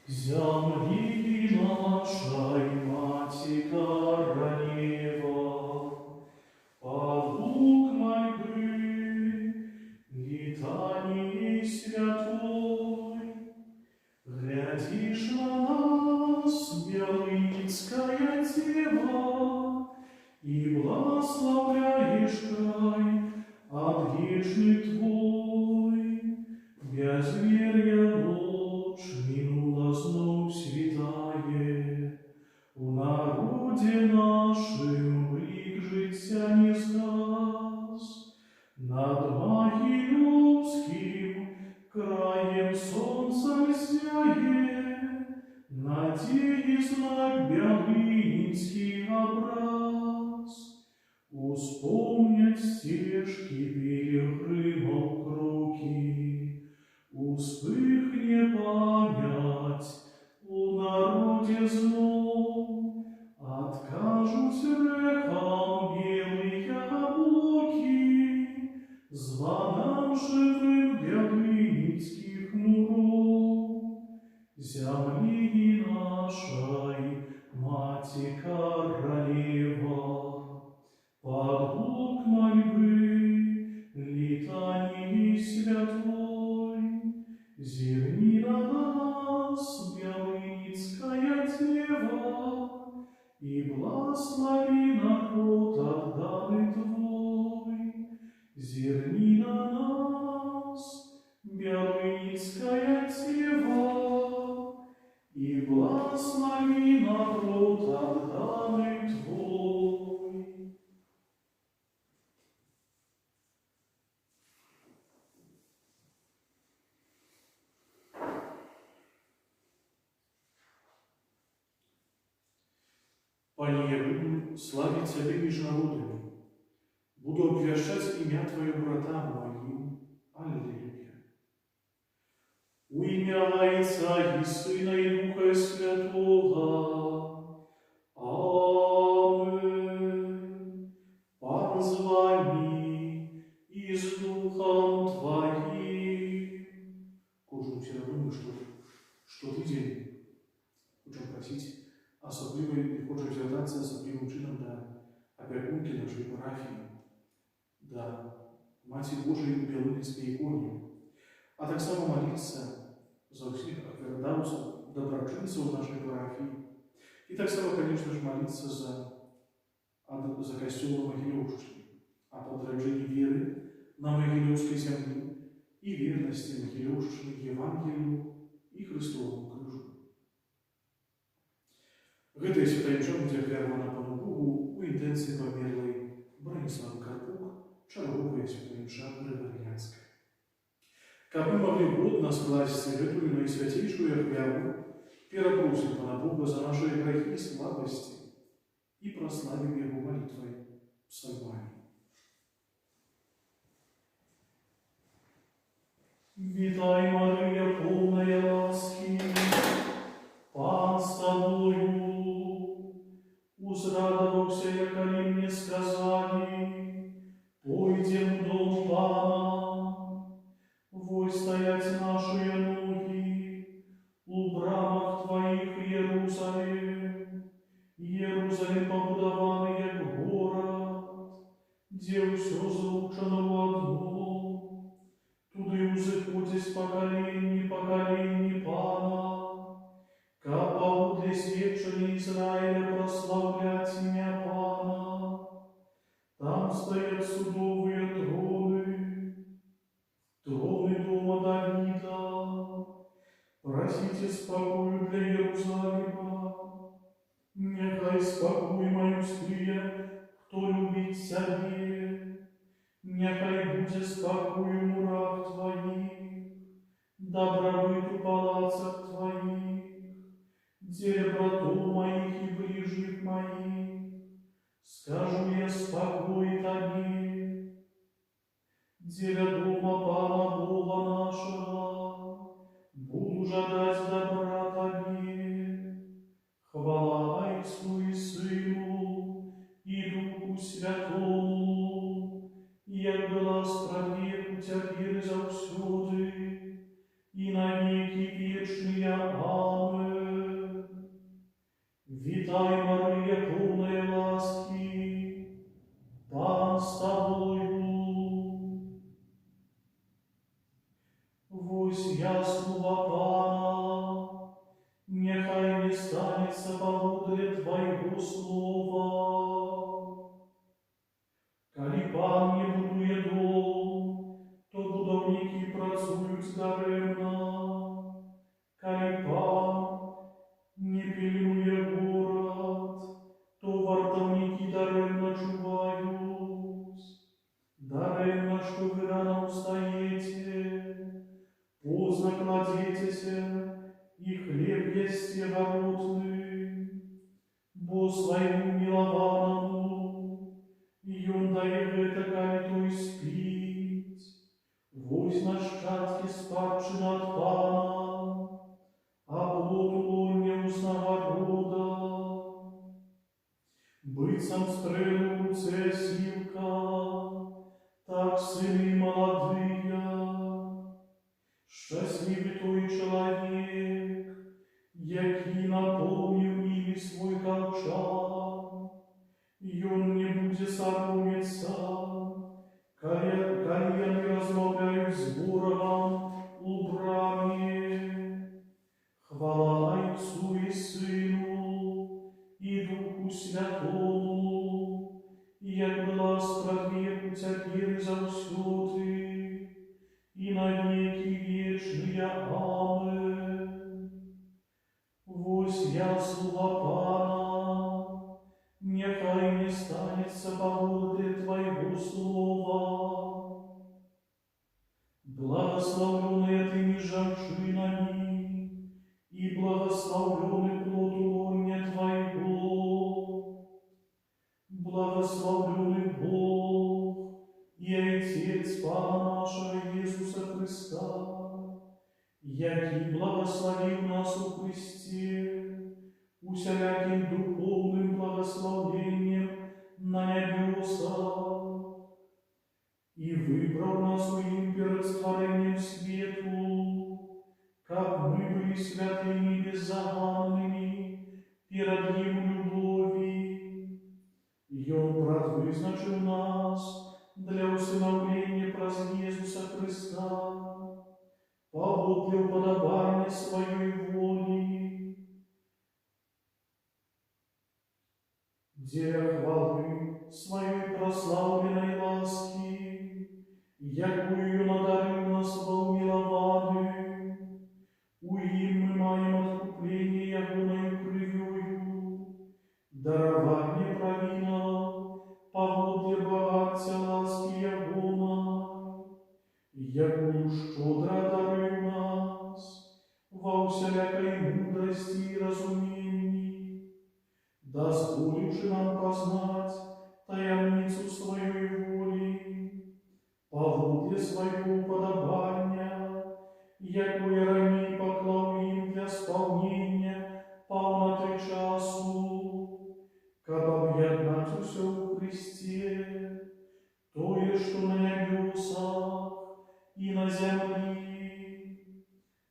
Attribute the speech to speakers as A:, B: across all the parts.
A: Земли нашей Мати Королева, под лук мольбы, летаний святой, глядишь на нас, Белыцкая Дева, и благословляешь край отвечный твой, безверья ночь минула знов святая, у народе нашим блик життя не згас, над Могилевским краем солнца зяє, надеи знак Белынинский образ, успомнять стежки пилигримов круги, успыхне память у народе знов, откажут рехам белые облаки, звонам живым белынинских муров, земли нашей Мати Королева, под лук мольбы, летаний святой, зерни на нас, Белыцкая Дева, и благослови народ отданный твой, зерни на нас, Белыцкая Дева, и благослови народ отданный твой. Пане, я буду славить Тебя между народами, буду обвящать имя Твое братам моим. Аллилуйя. У имя Отца и Сына и Духа Святого. Аминь. Позвони и с Духом Твоим. Кожному свідомому, що тиждень хочу просить особливий, і хочу звертатися особливим чином до опікунки нашої парафії, до Матері Божої у Белынинській іконі, а так само молитися за всіх опердавців, доброчинців нашої парафії, і так само, конечно же, молитися за костюл Могилевщины, о подражении веры на Могилевской земле и верности Могилевщины Евангелию и Христовому крыжу. Гэтая святая мша будзе ахвяравана Пану Богу у інтэнцыі памерлай Браніславы Карпук, чарговая святая мша григоріянская. Каб мы могли годно скласці гэтую найсвяцейшую ахвяру, перапросім Пана Бога за наши грехи и слабости и прославим Его молитвой псалмами. Витай, Мария, полная ласки, Пан с тобою, узрадовался, яколи мне сказали, пойдем в дом Пана, вой стоять наши ноги, у брамах Твоих, Иерусалим, Иерусалим побудованный, як город, где все зручено в одно, туди узыходить поколінні Пана, каб для свідчення Израиля прославлять ім'я Пана. Там стоят судовые троны, троны дома Давида. Просите спокою для Иерусалима, нехай спокой моюстые, кто любит себе, нехай буде спокою в мурах Твоих, добробыт у палацах Твоих, деле братов моих и ближних моих, скажу я спокой Тебе, деля дома Пана Бога нашего, буду жадать добра Тебе, хвала Отцу и Сыну и Духу Святому, справедливу теперь и завсюди, и на веки вечные. Амен. Витай, Мария, полная ласки, Пан с тобою. Вось ясного Пана, нехай не станется поводле Твоего слова. Коли Пан не будує дом, то будовники працюють даремно. Коли Пан не пильнує город, то вартовники даремно чувають. Даремно, что вы рано устаете, поздно кладетеся, и хлеб есте голодный, бо своему милованному, и он дает это, коли то и спить. Вось нащадки спадщина от Пана, а плод улоння рода. Быть сам стрелу в руце силка, так сыны молодые. Счастливый той человек, який наполнил ими свой колчан, и он не будет соромиться, коли они размовляют с ворогом у браме. Хвала Отцу и Сыну и Духу Святому, як была справедливу теперь завсюди, и на веки вечные. Амен. Вось ясного Пана, нехай не станется поводле Твоего слова. Благословленная Ты меж женщинами, и благословленный плод лоня Твоего. Благословленный Бог и Отец Пана нашего Иисуса Христа, який благословил нас у Христе, усяляким духовным благословением на небесах, и выбрал нас им перед створением свету, как мы были святыми и беззаганными перед Его любовью. И Он предвызначил нас для усыновления праз Иисуса Христа, поводле уподобания Своей воли, где хвалы Своей прославленной ласки, якую надарил нас во умилованию, уим мы маем откупление Ягоною кровью, дарование провина, поводле богатства ласки Ягона, якую щедро дарил нас во всякой мудрости и разумении, дозволивши нам познать таямницу Своей воли, поводле Своего уподобания, якое ранее поклал им для исполнения полноты часу, как объединать все в Христе, тое, что на небесах и на земли.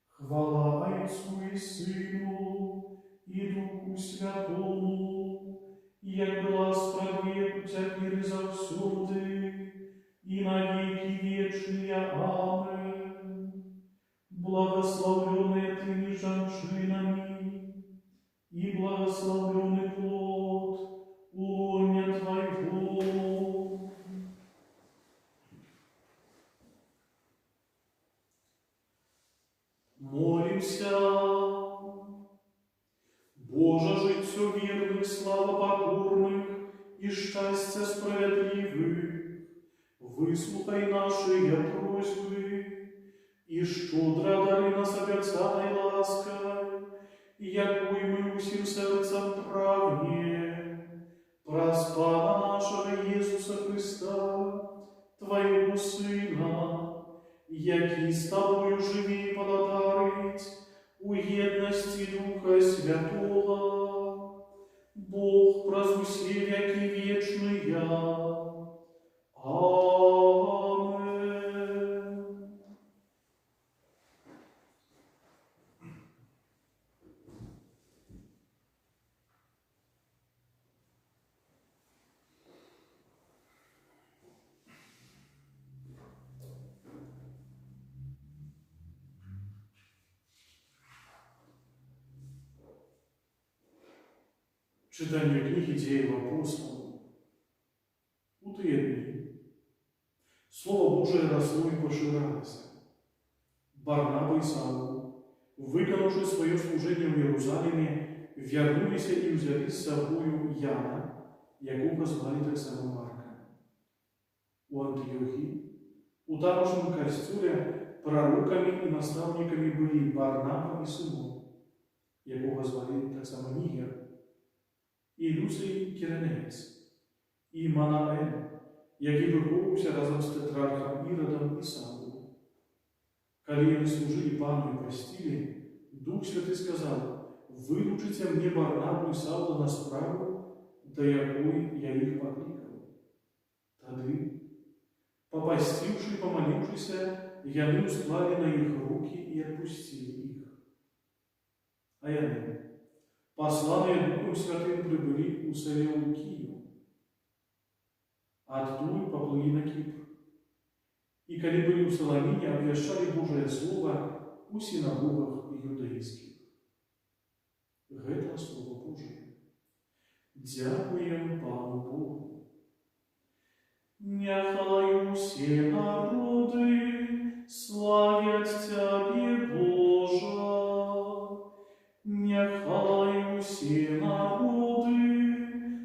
A: Хвала Отцу и Сыну и Духу Святому, як была справедливу теперь завсюди, и на веки вечные. Амен. Благословленная Ты меж женщинами, и благословленный плод лоня Твоего. Молимся. Боже, жить все верных, слава покорных и счастья справедливых, выслухай наши просьбы, и щедро дари нас оберцанной лаской, якой мы усим сердцем правне, праз Пана нашего Иисуса Христа, Твоего Сына, який с Тобою живи и пододарить у едности Духа Святого, Бог прозвуси веки вечные. Аминь. Читання книги Діїв апостолів. У ті дні Слово Божие росло і поширалося. Барнаба і Савл, виконавши своє служення в Єрусалимі, вернулися і взяли з собою Яна, якого звали так само Марка. У Антиохії, у тамошнем костюлі, пророками і наставниками були Барнаба і Симон, якого звали так само Нігер, і Люцій Киренеєць, і Манаен, який виховувався разом з тетрархом Іродом і Савлом. Коли вони служили Пану і постили, Дух Святий сказав: «Вилучите мені Барнабу і Савла на справу, до якої я їх покликав». Тоді, попастивши і помолившися, яны усклали на їх руки і відпустили їх. А яны, послані Духом Святим, прибыли у Селеукію, оттуда поплыли на Кипр. И коли были у Соломине, обвещали Божие Слово у синагогах иудейских. Это Слово Божие. Дякуем Пану Богу. Нехай усі народи славять Тебе, Боже. Нехай усі народи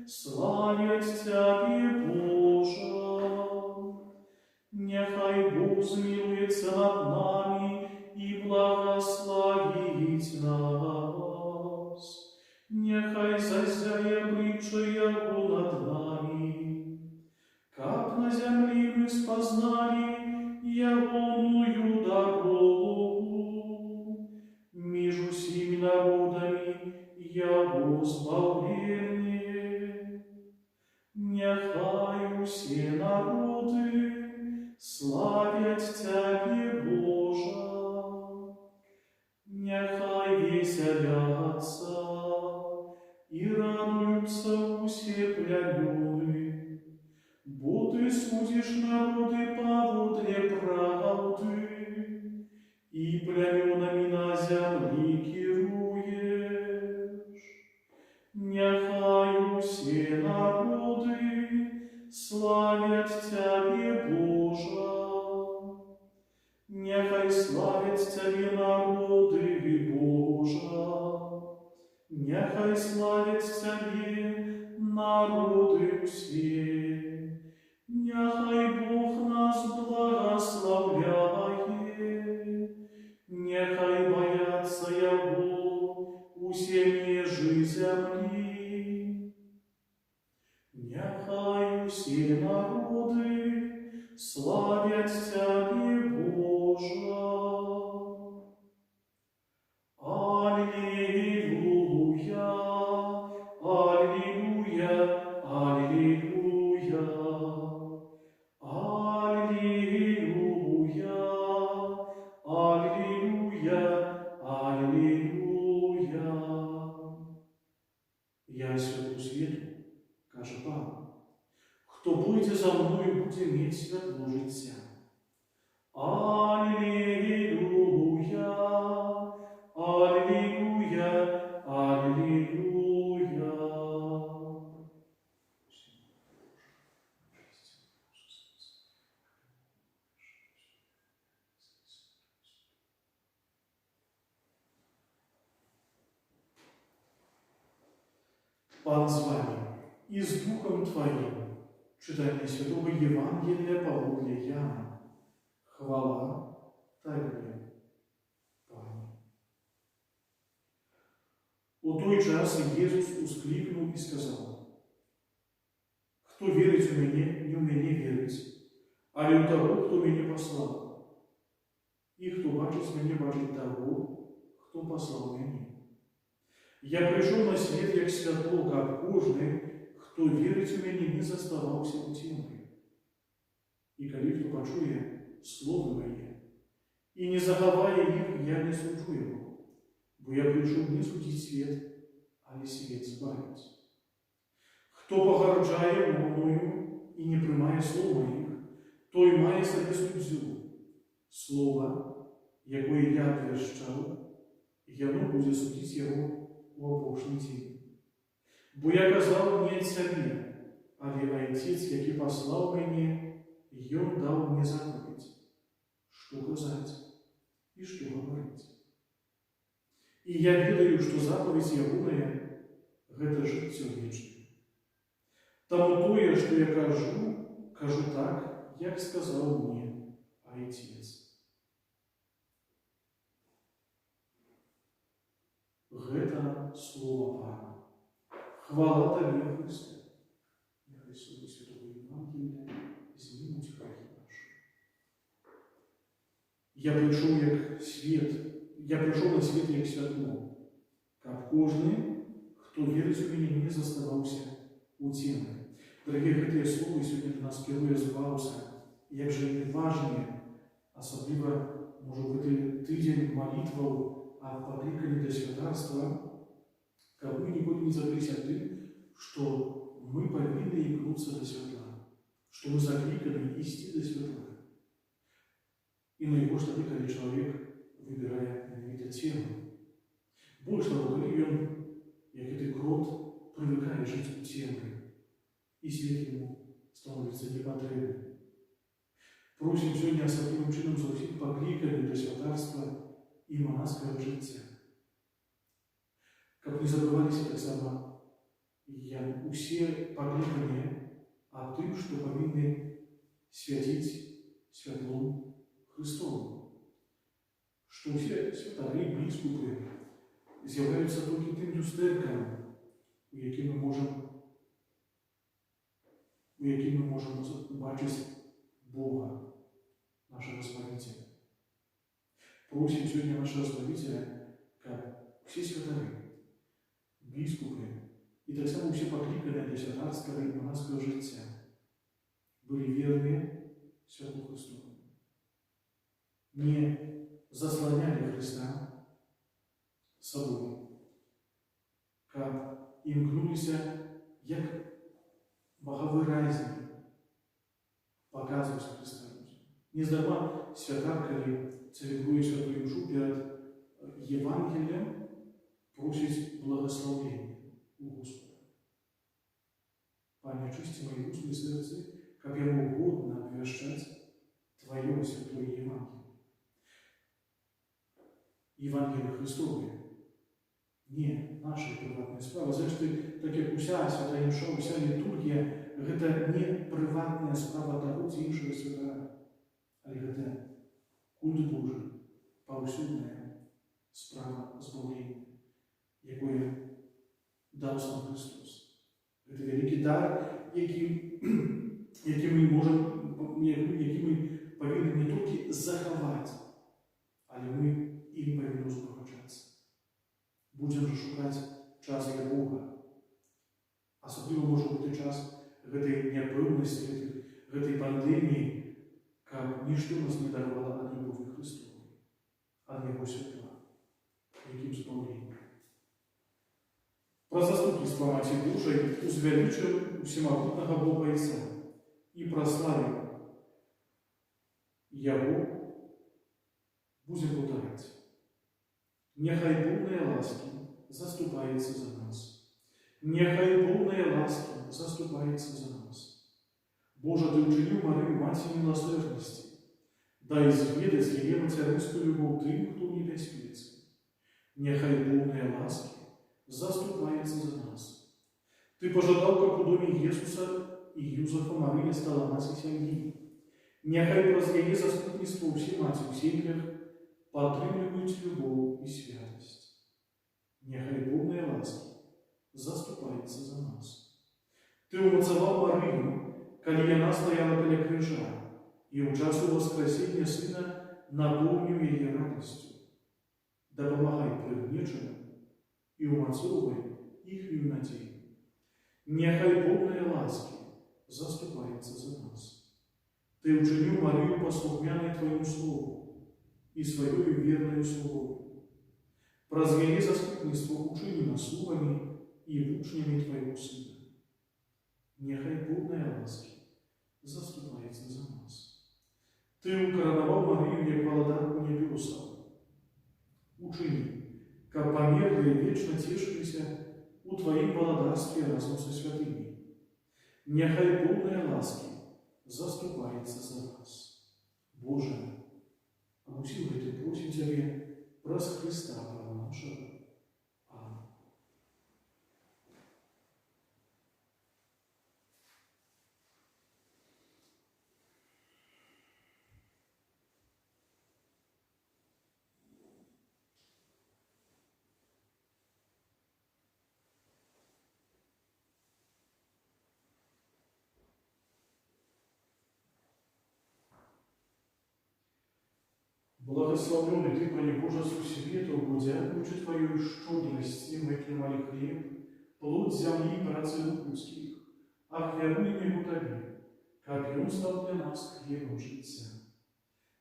A: славять Тебе, Боже. Нехай Бог змилуется над нами и благословит нас. Нехай зазяє обличчя Його над нами, как на землі ми спознали Ягоную дорогу, між усіми народами Його збавлення. Нехай усі народи славять Тебе, Боже. Нехай веселятся и радуются усе племена, бо Ты судишь народы по воде правды, и племенами на земле керуешь. Нехай усе народы славят Тебе, Боже. Нехай славят Тебе народы, Боже. Нехай славят Тебе народы все. Нехай Бог нас благословляет. Нехай боятся Его усе межи земли. Нехай усі народи славять Тебе, Боже. Аллилуйя, аллилуйя, аллилуйя, аллилуйя, аллилуйя, аллилуйя. Я святу світу, каже Пан, хто буде за мною, буде мати світло життя. Аллилуйя, аллилуйя, аллилуйя. Пан з вами и с Духом Твоим. Читание Святого Евангелия по Луке Яна. Хвала Тебе, Пане. У той час Ісус ускликнув і сказав: «Хто вірить у мене, не в мене вірить, але у того, хто мене послав. І хто бачить мене, бачить того, хто послав мене. Я прийшов на світ, як світло, як кожний, хто вірить у мене, не заставався у темряві. І коли хто почує Слово Моє, і не заховає їх, я не суджу його, бо я прийшов не судить світ, але світ збавить. Хто погарджає мною і не приймає слова їх, той має собі суддю. Слово, яке я обвіщав, і воно буде судити його у опошній день. Бо я казав не ад сябе, але Айцец, які паслаў мяне, Ён даў мне заповедь, што казаць і што гаварыць. І я ведаю, што заповедь ягоная – гэта жыццё вечнае. Таму тое, што я кажу так, як сказаў мне Айцец. Гэта слова Пана. Хвала Табе, Христе. Нехай Слово Святого Євангелія змінить грехи наші. Я прийшов на світ як святло, каб кожны, хто вірить у мяне, не заставаўся у цемры. Дорогие, гэтыя словы сёння для нас кіруе збаўца, як жа яны важныя, асабліва, можа, в гэты тыдзень малітваў аб пакліканні да святарства, каб мы ніколі не забыліся тым, што мы павінны імкнуцца да святла, што мы закліканы ісці да святла. І найбольш тады, калі чалавек выбірае менавіта цемру. Больш таго, калі ён, як гэты крот, прывыкае жыць у цемры, і свет яму становіцца непатрэбным. Просім сёння асаблівым чынам за ўсіх пакліканых да святарства і манаскага жыцця. Каб не забываліся таксама усе пакліканыя аб тым, што павінны свяціць святлом Христовым. Што ўсе святары, біскупы з'яўляюцца толькі тым люстэркам, у якім мы можам убачыць Бога, нашага Спавіцеля. Просім сёння нашага Спавіцеля, каб усе святары, біскупы і таксама ўсе пакліканыя для святарскага і манаскага жыцця былі верныя святлу Христову. Не засланялі Христа сабой, каб імкнуліся як багавыразней паказваць Христа людзям. Нездарма святар, калі цэлебруе святую імшу перад Евангеліем, просіць благословення у Господа. Пане, очисти мои уста и сердце, как я мог угодно обвещать Твое святое Евангелие. Евангелие Христове не наша приватная справа. Зрештою, так як уся свята імша, уся літургія, гэта не приватная справа таго ці іншого святара, але гэта культ Божий, паўсюдная справа збавлення, якое даў сам Христос. Гэта вялікі дар, які мы павінны не толькі захаваць, але мы ім павінны узбагачацца. Будзем жа шукаць час для Бога. Асабліва, можа, гэты час гэтай няпэўнасці, гэтай пандэміі, каб нішто нас не дарвала ад любові Христовай, ад Яго святла, якім збаўленнем. Пра заступніцтва Маці Божай узвялічым усемагутнага Бога Іса і праславім Яго, будзем паўтараць. Няхай поўныя ласкі заступаецца за нас. Няхай поўныя ласкі заступаецца за нас. Божа, Ты ўчыніў Марыю Маці міласэрнасці. Дай зведаць яе мацярынскую любоў тым, хто ў небяспецы. Няхай поўныя ласкі заступаецца за нас. Ты пожадаў, каб у доме Jesуса і Юзефа Марыя стала маці сям'і. Няхай праз яе заступніцтва ўсе маці ў сем'ях падтрымліваюць любоў і святасць. Няхай поўныя ласкі заступаецца за нас. Ты умацаваў Марыю, калі яна стаяла каля крыжа, і ў часу воскресення Сына напоўніў яе радасцю. Дапамагай прыгнечаным і умацоўвай іхнюю надзею. Няхай поўныя ласкі заступаецца за нас. Ты ўчыніў Марыю паслухмянай Твоему слову і сваёю вернаю словою. Праз яе заступніцтва учыні нас слугамі і вучнямі Твайго Сына. Няхай поўныя ласкі заступаецца за нас. Ты укаранаваў Марыю як валадарку нябёсаў. Учыні, каб памерлыя вечна цешыліся ў у Твоїм володарстві разом со святими. Нехай повної ласки заступається за нас. Боже, обусилуй Ты, просим Тебе, праз Христа, Бога нашего. Аминь. Благословленный Ты, Пане Боже, со свету, дякуючи Твоей щедрости, мы принимали хлеб, плод земли и працы рук людских, ахвяруем его Тебе, как и Он стал для нас хлебом життя.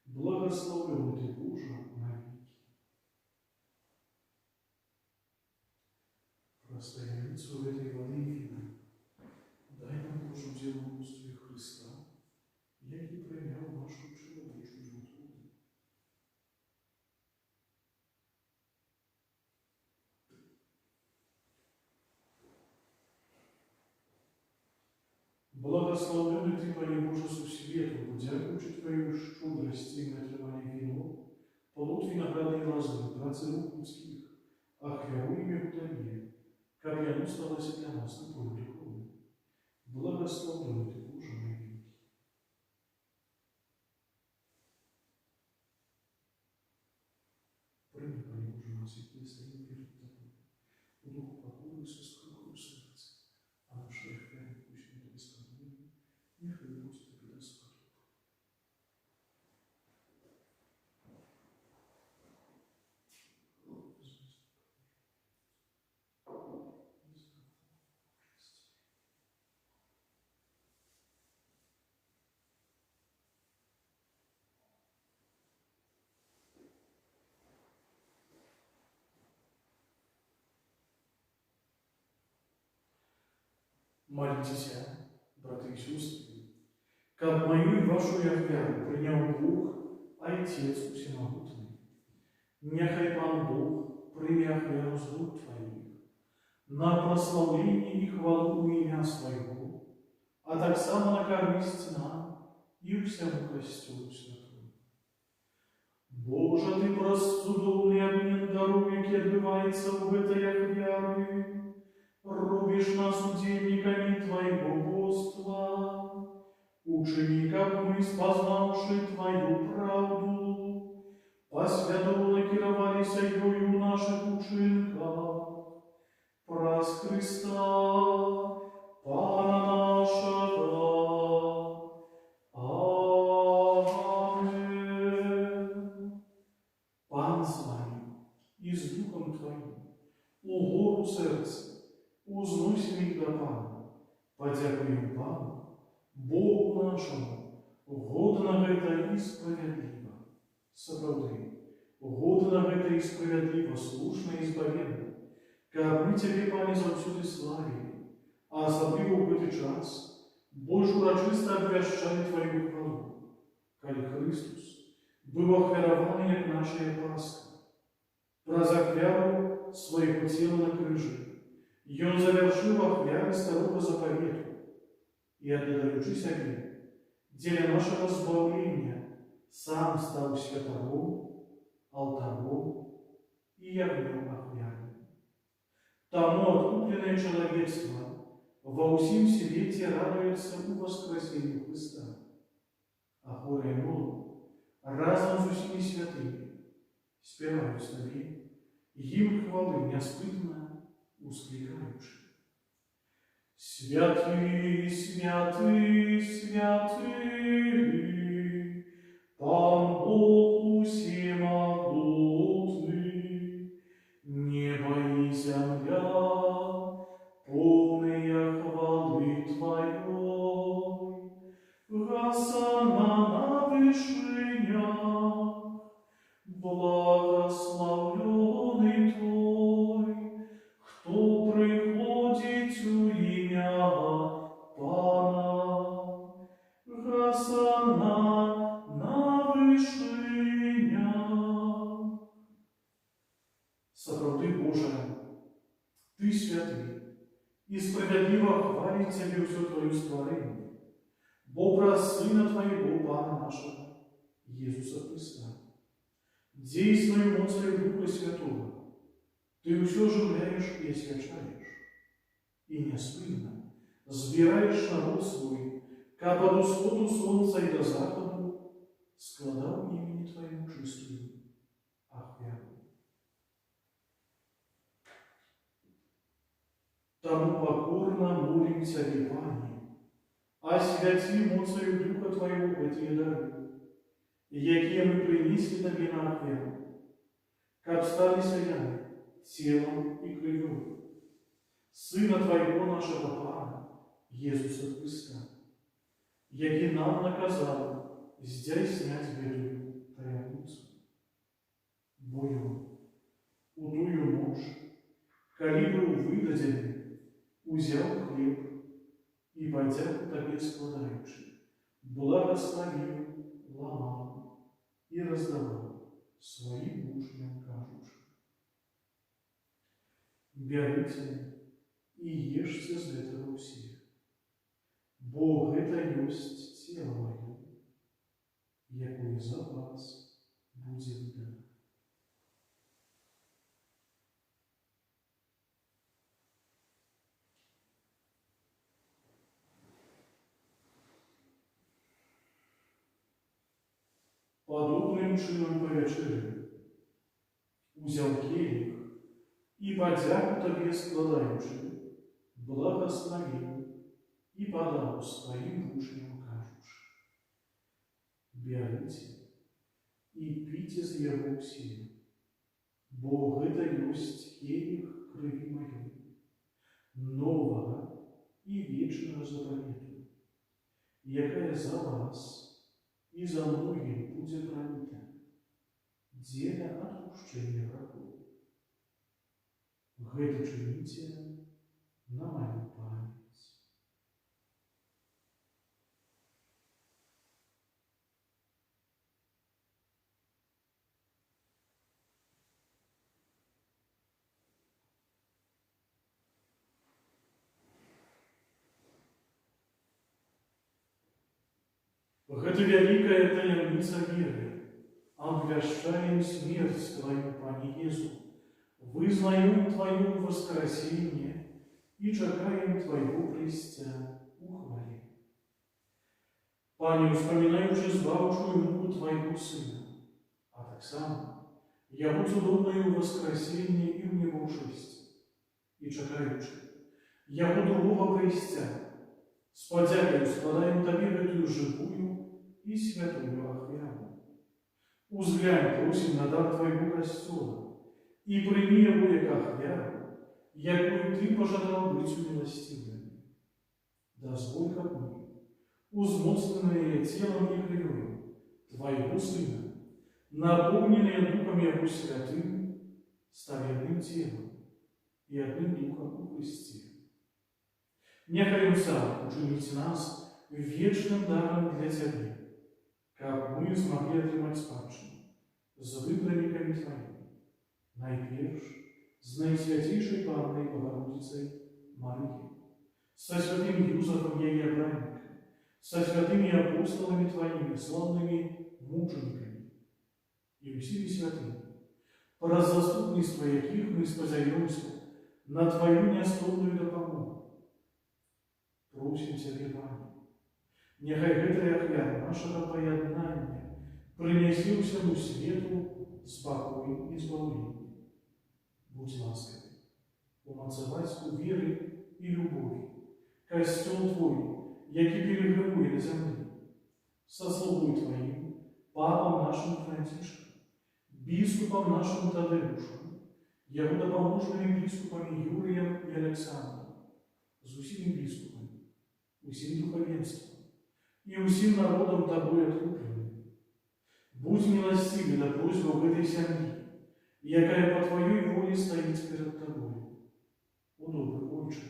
A: Благословленный Ты, Боже, навеки. Простояницу в этой воды и вина, дай нам, Боже, делу устве Христа, як и примял нашу человечную натуру. Благословленный Ты, Пане Боже, со свету, дякуючи Твоей щедрости, мы отливали вино, плод виноградной лозы, працы рук людских, ахвяруем его Тебе, как и оно сталось для нас на поле духовном. Благословленный Ты, Боже, навеки. Прими, Пане Боже, нас и предстоим перед Тобой, у духу покоя со страхом сердца, а наша вера пусть не без сомнений, нехай Господи даст потоп. Молитесь, браты и сестры, как мою и вашу веру принял Бог, Отец Всемогутный. Нехай Пан Бог примя веру с рук Твоих на прославление и хвалу имя Своего, а так само на корысть нам и всему костелу святому. Боже, Ты простудовный обмен дару, який отбывается в этой веры, рубишь нас удельниками Твоего боства, учеников мы, спознавши Твою правду, по святому накировались ею в наших учинках, праз Христа, Пана нашего. Аминь. Пан с вами и с Духом Твоим, у гору сердца, узнусь их до Пана, подякуем Пану, Богу нашему, годно это и справедливо. Соправды, годно это и справедливо, слушно и избавенно, как мы Тебе, Пане, завсюди славили, а особливо в этот час больше урочисто обвящали Твою хвалу, коли Христос был охвярованный, як наша Пасха, праз охвяру своего тела на крыже. И Он завершил охвяры старого заповета, и, отдаючись огне, деля нашего избавления, сам стал святаром, алтаром и огнем охвярным. Тому откупленное человечество во всем свете радуется у воскресения Христа, а хоры и молу разом с усими святыми спевают славе, им хвалы неоспытно ускликаючи. Святый, святый, святый, Пан Бог всемогутный, небо и земля, полные хвалы Твоей, Госанна на вышинях, благословленный Твой, кто приходит у имя Пана, Госанна на вышинях. Соправды, Боже, Ты святый, и справедливо хвалить Тебе все Твое створение, бо праз Сына Твоего, Пана нашего, Иисуса Христа. Действуя моцью Духа Святого, Ты все оживляешь и освящаешь, и неспынно збираешь народ свой, как от усходу солнца и до заходу, складал имени Твоему чистую ахвяру. Тому покорно молим Тебе, Пане, освяти моцью Духа Твоего эти дары, якие мы принесли Тебе на ахвяру, как стали саяны телом и кровью Сына Твоего нашего Пана, Иисуса Христа, який нам наказал здесь снять белую таямницу. Бою, у тую ночь, коли был выдаден, узял хлеб и, подяку Тебе складаючи, благословил, ломал и раздавал своим учням кажучи. Берите и ешьте з этого все, бо это есть тело мое, якое за вас будет дано. Подобным чином по вечері узял келих и, подяку Тебе складаючи, благословил и подал своим учням кажучи. Берите и пейте з его все, бо это есть келих крови моей, нового и вечного заповета, якая за вас и за многих будет пролита, деля отпущения грехов. Гэта чините на мою память. Гэта великая таямница веры. Обвящаем смерть Твою, Пане Иисус, вызнаем Твое воскресение и чекаем Твоего престя у хвале. Пане, вспоминаючи збавчую муку Твоего Сына, а так само Его чудовное воскресение и внебожество, и чекаючи Его другого престя, с подякою складаем Тебе эту живую и святую ахвяру. Узглянь, просим, на дар Твоего костела, и прими его, як ахвяру, якою Ты пожадал быть умилостивым. Дозволь, как мы, узмоцненные телом и кровью Твоего Сына, наполненные Духом Его Святым, стали одним телом и одним Духом у Христе. Нехай Он сам учинить нас вечным даром для Тебя, как мы смогли отримать спадщину с выбранниками Твоими, найперш с Наисвятейшей Панной Богородицей Марией, со святым Юзефом ее обранником, со святыми апостолами Твоими, славными мучениками и всеми святыми, по раззаступництву яких мы спозаемся на Твою неословную допомогу. Просим Тебе, Пане, нехай гэтая ахвяра нашего поєднання принесе всему свету спокой и избавление. Будь ласкавый, умацовать у веры и любовь костел Твой, який перегримує на земле, со слугой Твоим, папом нашим Францишком, бискупом нашим Тадеушем, его допоможными бискупами Юрием и Александром, с усими бискупами, усим духовенством и усим народом Тобой отлупленным. Будь милостивый до просьбы этой земли, якая по Твоей воле стоит перед Тобой. О, добрый Отче,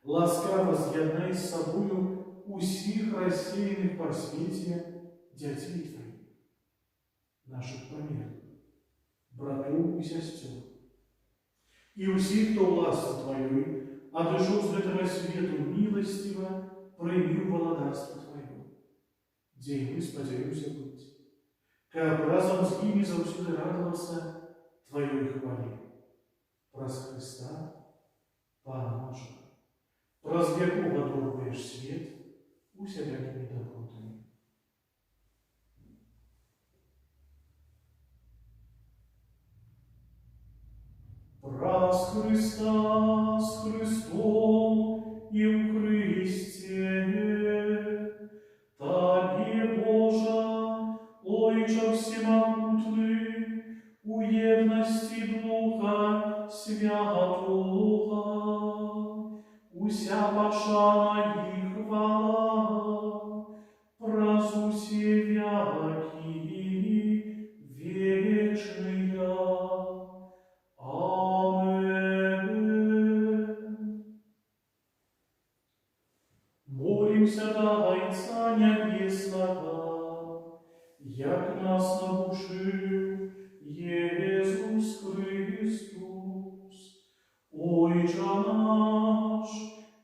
A: ласкаво з'єднай з собою усіх рассеянных по свете дятей Твоих, наших померлых, братов и сестер, и усіх, кто властью Твоей адышоў з гэтага свету міласціва прыйміў валадарства Тваё, дзе і мы спадзяёмся быць, каб разам з імі заўсёды радавацца Тваёй хвале. Праз Хрыста, Пана нашага, праз якога адварваеш свет усялякімі добротамі. Праз Христа, с Христом и в Христе, Табе, Божа, Ойче всемогутный, у едности Духа Святого, уся пошана и хвала, праз усе вяки вечные. Молимся до Отца Небесного, як нас научил Иисус Христос. Отче наш,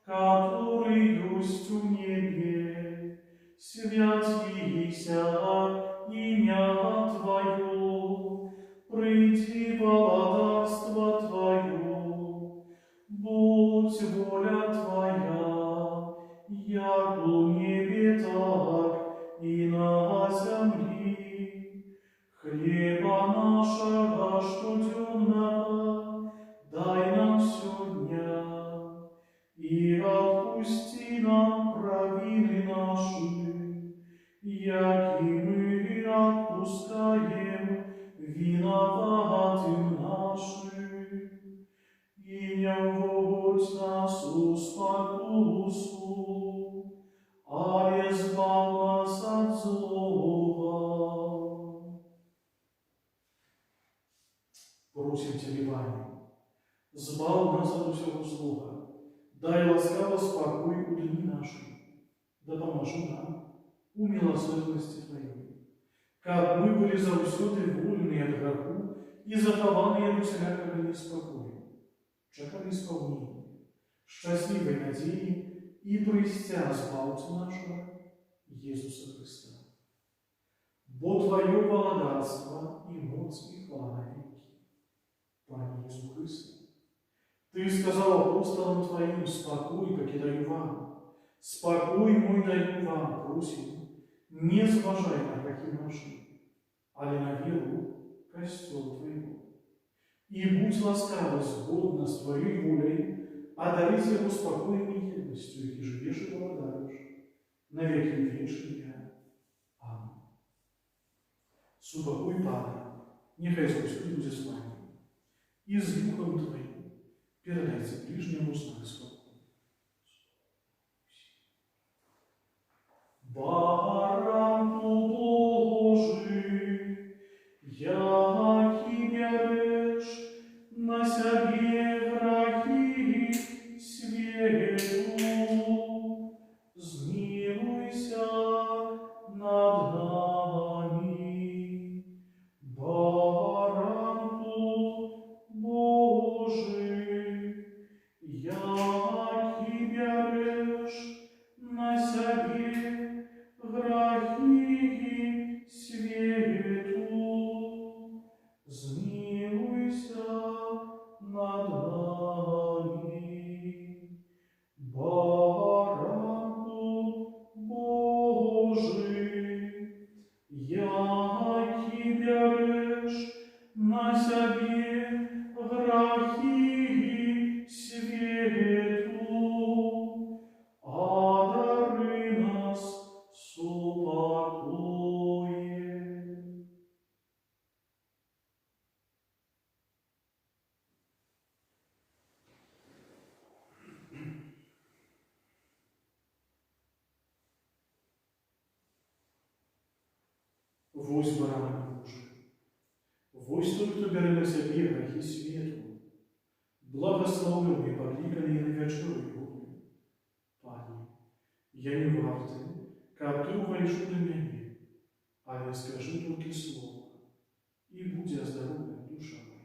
A: который есть в небе, святися имя Твое, приди владарство Твое, будь воля Твоя, як у небе, так и на земли. Хлеба нашего штоденного дай нам сегодня, и отпусти нам провины наши, як и мы отпускаем виноватым нашим. И не вводь нас в спокусу, а избавь нас от злого. Просим Тебя, Ваня, збав нас от усього злого, дай ласкаво спокой у дни наши, да поможи нам у милосердности Твоей, как мы были завсёды вольны от греху и захованы от всякого неспокоя, чекали исполнения, счастливой надеи и прийстя Збавця нашего Иисуса Христа. Бо Твое владарство и моц и хвала навеки. Пане Иисус Христе, Ты сказал апостолам Твоим: спокой покидаю вам, спокой мой даю вам, просим, не зважай на грехи наши, али на веру костел Твоего. И будь ласкавы сгодно с Твоей волей, одарить его спокоем и едностью, и живешь и владаешь на веки вечные. Аминь. Супокой Пана, нехай Господь будет с вами, и с Духом Твоим передайте ближнему знак спокойно. Баранку Божий, яки берешь на себе грехи свету, zmiłuйся над нами, Баранку Божий, яки берешь на себе грехи свету, zmiłuйся над нами, Баранку Божий, яки берешь на себе грехи свету, одари нас супокоем. Вось баранок Божий, вось той, хто бере на себе грехи свету, благословленный, покликанный на вечную Богу. Пане, я не вартый, как Ты увойшов до меня, а я скажу только слово, и будь здоровым, душа моя.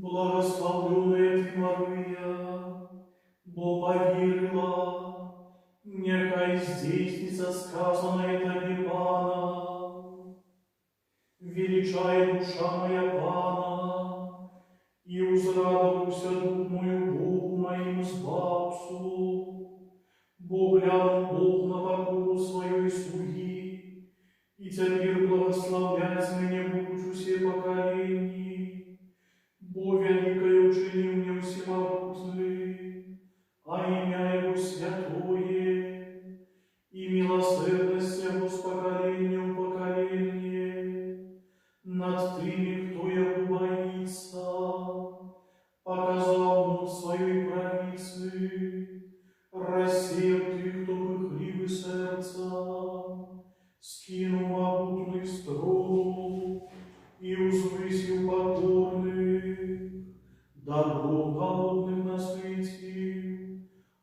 A: Благословенная Ты, Мария, бо поверила, нехай здейснится сказанное Тебе Пана. Величай душа моя Пана, и узрадовался дух мою Богу моему Спасу. Бо глянул Бог на покору свою и слуги, и теперь благословлять меня будут все поколений. Бо великое учинил мне всемогутный, а имя Его святое, и милосердность Его с поколения в поколение. Над теми, кто Его боится, показал Он своей правицы, рассеял тех, кто пыхливы сердца, скинул обутный строй и узвысил покорных, добро голодных насытил,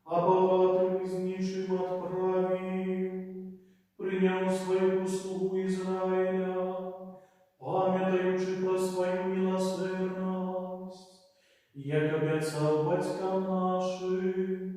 A: а богатых изничим отправил, принял свою услугу Израиля, памятаючи про свою милосердность, як обещал батькам нашим,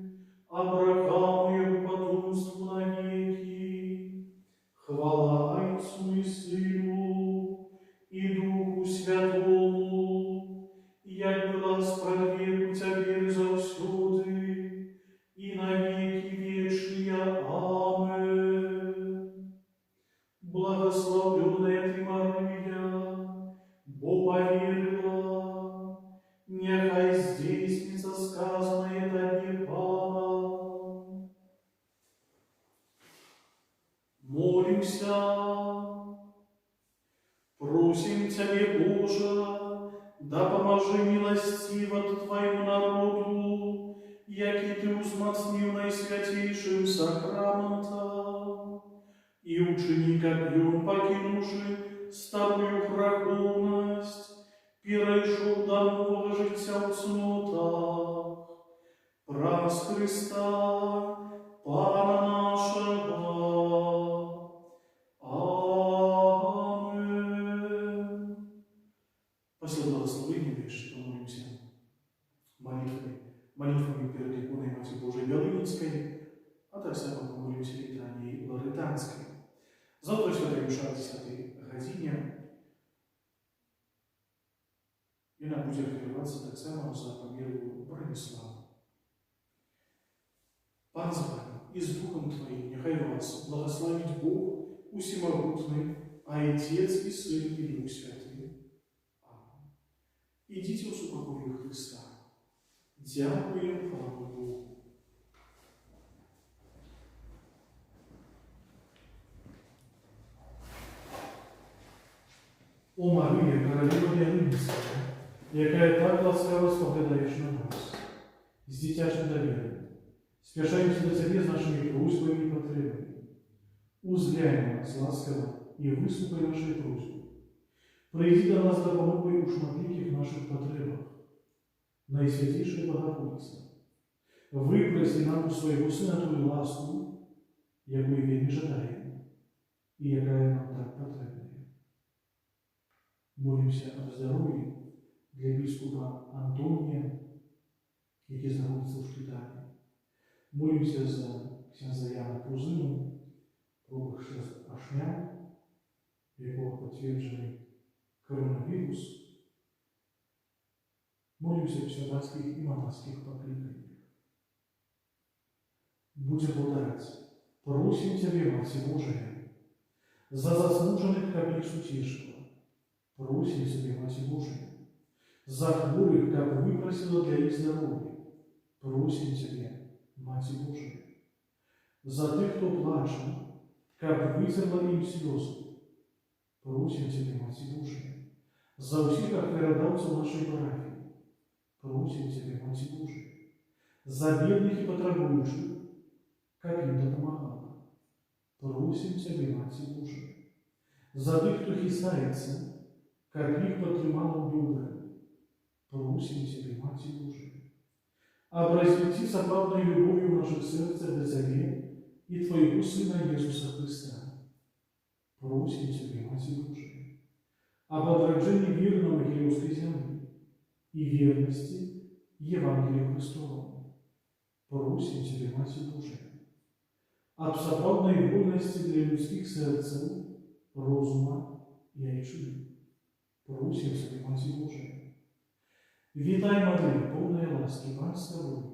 A: Аврааму и его потомству навеки. Хвала Отцу и Сыну и Духу Святому, як была справедливу Тебе завсюди, и навеки вечные. Амин. Благословенная Ты, Мария, бо поверила, нехай здейснится сказанное Тебе Пана. Молимся, просим Тебе, Боже, да поможи милостиво Твоему народу, яки Ты узмацнил наисвятейшим сакраментом, и учени, как днем покинувши с Тобою греховность, перейшов до нового життя в цнотах. Праз Христа, Пана нашего. Амин. После благословения дальше помолимся молитвами перед иконой Матери Божией Белынинской, а так само помолимся литанией Лоретанской. Завтра святая душа в 10 године, и нам будет открываться так само за помилую Брониславу. Пан з вами и с Духом Твоим, нехай вас благословит Бог Усемогутный, а Отец и Сын и Дух Святый. Аминь. Идите в супокою Христа. Дякуем Пану Богу. О Мария, королева Белынинская, якая так ласкаво споглядаешь на нас, с дитячим доверием, спешаемся до Тебе с нашими просьбами и потребами. Узгляй нас ласково и выслушай наши просьбы. Пройди до нас допомогой у шматликих наших потребах. Наисвятейшая Богородица, выпроси нам у своего Сына Твою ласку, якую вельми жадаем, и якая нам так потребна. Молимся о здоровье для епископа Антония, який знаходиться у шпиталі. Молимся за князя Яна Кузину, пробах Ашня, якого підтверджений коронавірус. Молимся в святарских и монастырских покликаниях. Будем благодарить. Просим Тебе, Мать Божия, за заслуженных капель Сутешного. Просим Тебе, Мать Божия, за хворых, как выпросила для их здоровья. Просим Тебя, Мать Божия, за тех, кто плачет, как вытерла им слезы. Просим Тебя, Мать Божия, за всех охверодавцев нашей парафии. Просим Тебя, Мать Божия, за бедных и потребующих, как им допомагала. Просим Тебя, Мать Божия, за тех, кто хисается, как их потримала добре. Просим Тебя, Мать Божия, обращайся соправдной любовью в наших сердцах до Тебя и Твоего Сына Иисуса Христа. Просим Тебя, Мать Божия, об отражении верного Киевской земли. и верности Евангелию Христовому. Просим Тебе, Матерь Божия, об сапраўднай вольности для людских сердцев, розума и айчины. Просим Тебе, Матерь Божия. Витай, Мария, полная ласки, Пан с Тобой,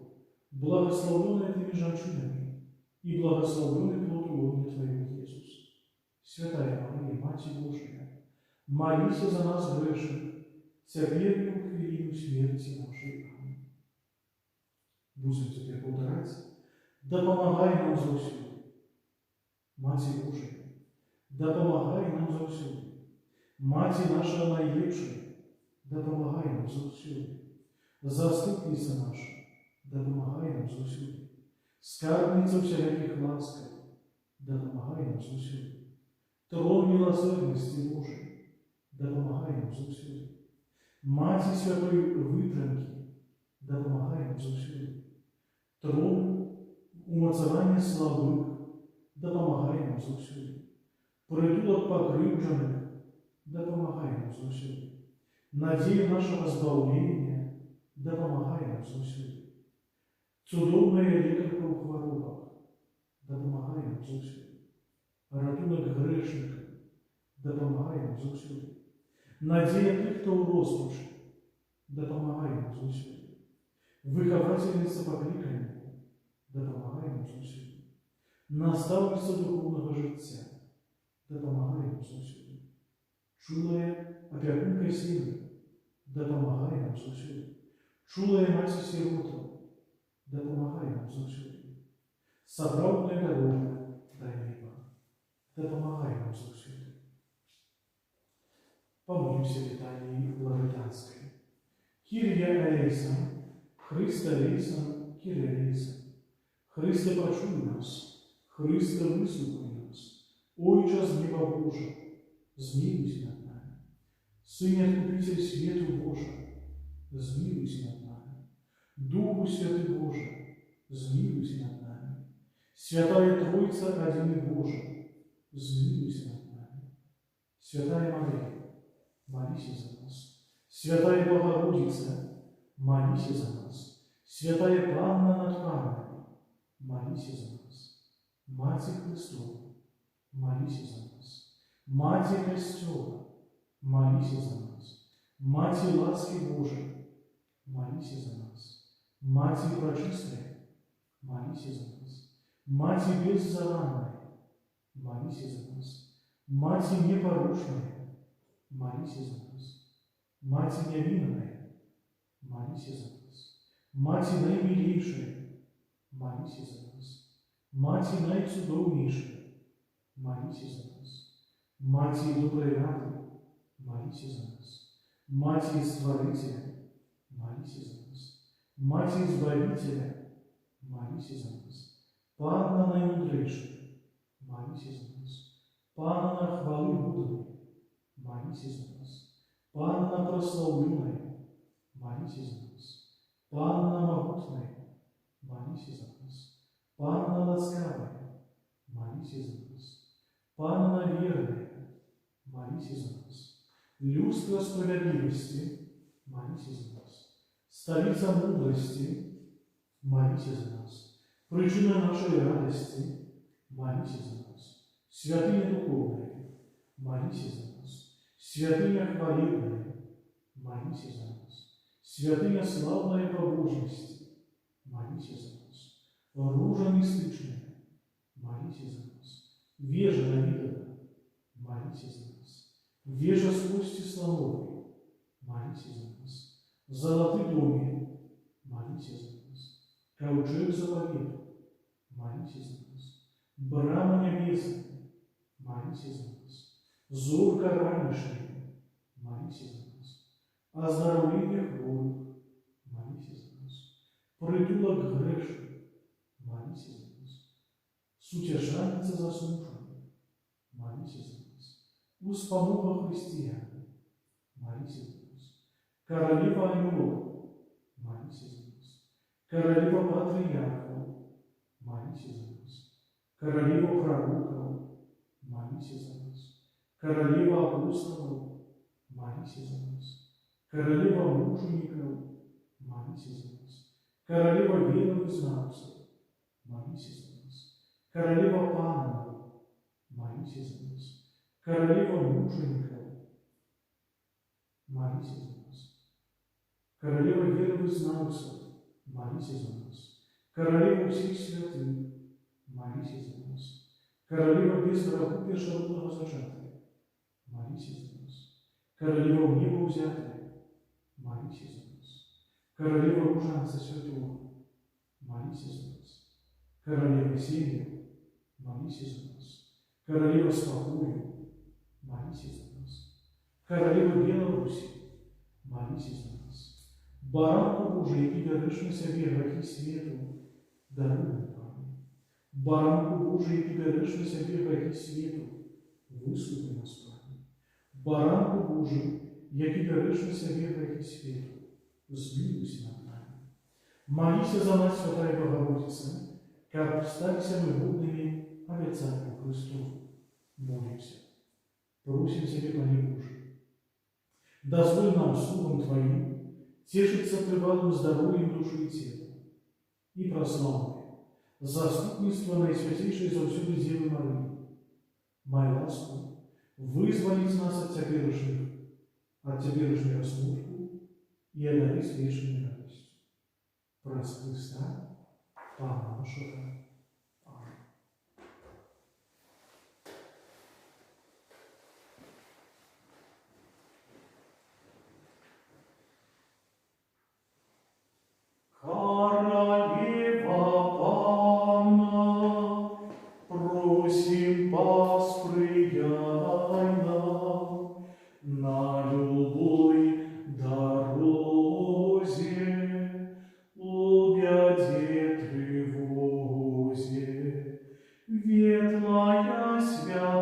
A: благословенная Ты между женщинами, и благословенный плод лона Твоего, Иисус. Святая Мария, Матерь Божия, молись за нас грешных, теперь и в хвилину смерти нашей. Аминь. Будем теперь повторять: да помогай нам завсюду, Матерь Божия, да помогай нам завсюду, Матерь наша наилепшая, да помогай нам завсюду, заступница наша, да помогай нам завсюду, скарбница всяких ласков, да помогай нам завсюду, трон милосердности Божией, да помогай нам завсюду, Матерь святой вытранки, да помогай нам завсюду, трон умацования слабых, да помогай нам завсюду, притулок покрывдженных, да помогай нам завсюду, надея нашего избавления, да помогай нам завсюду, цудовная лекарка в хворобах, да помогай нам завсюду, ратунок грешников, да помогай нам завсюду, надея тех, кто в роскоши, да помогай нам завсюду, выховательница покликанника, да помогай нам завсюду, наставница духовного життя, да помогай нам завсюду, чулая опекунка сильных, да помогай нам завсюду, чулая мать-сирота, да помогай нам завсюду, сапраўдная дорога до неба, да помогай нам завсюду. Помолимся в летании Лавританской. Кирия Алейсан, Христа Алейсан, Кирия Алейсан. Христе, почуй нас, Христе, выслухай нас. Ойче с неба Божия, змилуйся над нами. Сын Откупитель свету Божия, змилуйся над нами. Духу Святый Божий, змилуйся над нами. Святая Троица, один Божий, змилуйся над нами. Святая Мария, молись за нас. Святая Богородица, молись за нас. Святая Панна над паннами, молись за нас. Матерь Христова, молись за нас. Матерь Христова, молись за нас. Матерь ласки Божией, молись за нас. Матерь Пречистая, молись за нас. Матерь беззаранная, молись за нас. Матерь непорочная, молись за нас. Матерь невинная, молись за нас. Матерь наимилейшая, молись за нас. Матерь наицудовнейшая, молись за нас. Матерь доброй рады, молись за нас. Матерь Створителя, молись за нас. Матерь Избавителя, молись за нас. Панна наимудрейшая, молись за нас. Панна хвалы будной, молись за нас. Панна прославленная, молись за нас. Панна могутная, молись за нас. Панна ласкавая, молись за нас. Панна верная, молись за нас. Люстра справедливости, молись за нас. Столица мудрости, молись за нас. Причина нашей радости, молись за нас. Святыня духовная, молись за нас. Святыня хвалебная, молись за нас. Святыня славная побожности, молись за нас. Ружа нестычная, молись за нас. Вежа навидана, молись за нас. Вежа с кости слоновой, молись за нас. Золотый доме, молись за нас. Ковчег заповеда, молись за нас. Брама небесная, молись за нас. Зорка ранешняя, молись за нас. Оздоровление хворых, молись за нас. Притулок грешных, молись за нас. Сутешальница заслушанных, молись за нас. Успомога христиан, молись за нас. Королева ангелов, молись за нас. Королева патриархов, молись за нас. Королева пророков, молись за нас. Королева апостолов, молись за нас. Королева мужеников, молись за нас. Королева верных знаков, молись за нас. Королева панов, молись за нас. Королева мужеников, молись за нас. Королева верных знаков, молись за нас. Королева всех святых, молись за нас. Королева без врагу першородного зачатия, молись за нас. Королева в небо взятая, молись за нас. Королева ружанца святого, молись за нас. Королева семьи, молись за нас. Королева спокою, молись за нас. Королева Беларуси, молись за нас. Баран Божий, який дариш на себе грехи світу, даруй нам, Пане. Баран Божий, який дариш на себе грехи світу, вислухай нас, Пане. Баран Божий, який дариш на себе грехи світу, змилуйся над нами. Молися за нас, Святая Богородица, как сталися мы годными обетованию Христу. Молимся. Просим Тебе, Пане Божий, дозволь нам, слугам Твоим, тешиться пребывалым здоровьем души и тела, и прославляй заступництво Наисвятейшей завсюду Девы Марии, май ласку, вызволить нас от теперешнего смутку и одари с вечной радостью. Праз Христа, Пана нашего. Аминь. Королева Панна, просим посприяй нам на любой дорозе, у беде тревозе, ветлая святая.